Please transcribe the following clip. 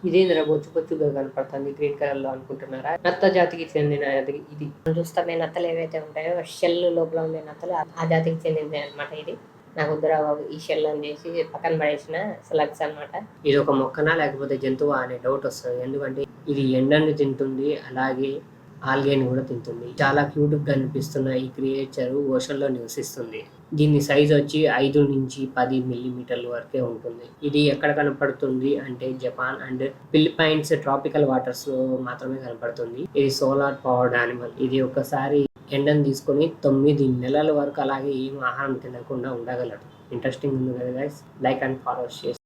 ఇదేందిరా బొచ్చు బొచ్చుగా కనపడుతుంది గ్రీన్ కలర్ లో అనుకుంటున్నారా? నత్త జాతికి చెందిన ఇది. మనం చూస్తామే నత్తలు ఏవైతే ఉంటాయో షెల్ లోపల ఉండే నత్తలు ఆ జాతికి చెందింది అనమాట. ఇది నాకు వద్దురా బాబు ఈ షెల్ అని చేసి పక్కన పడేసిన స్లగ్స్ అనమాట. ఇది ఒక మొక్కనా లేకపోతే జంతువా అనే డౌట్ వస్తుంది. ఎందుకంటే ఇది ఎండను తింటుంది, అలాగే ఆల్గేని కూడా తింటుంది. చాలా క్యూట్ గా కనిపిస్తున్న ఈ క్రియేచర్ ఓషన్ లో నివసిస్తుంది. దీని సైజ్ వచ్చి 5 నుంచి 10 మిల్లీమీటర్ల వరకే ఉంటుంది. ఇది ఎక్కడ కనపడుతుంది అంటే Japan and Philippines tropical waters లో మాత్రమే కనపడుతుంది. ఇది సోలార్ పవర్డ్ యానిమల్. ఇది ఒకసారి ఎండను తీసుకొని 9 నెలల వరకు అలాగే ఏం ఆహారం తినకుండా ఉండగలదు. ఇంట్రెస్టింగ్ ఉంది కదా గైస్. లైక్ అండ్ ఫాలో చేసి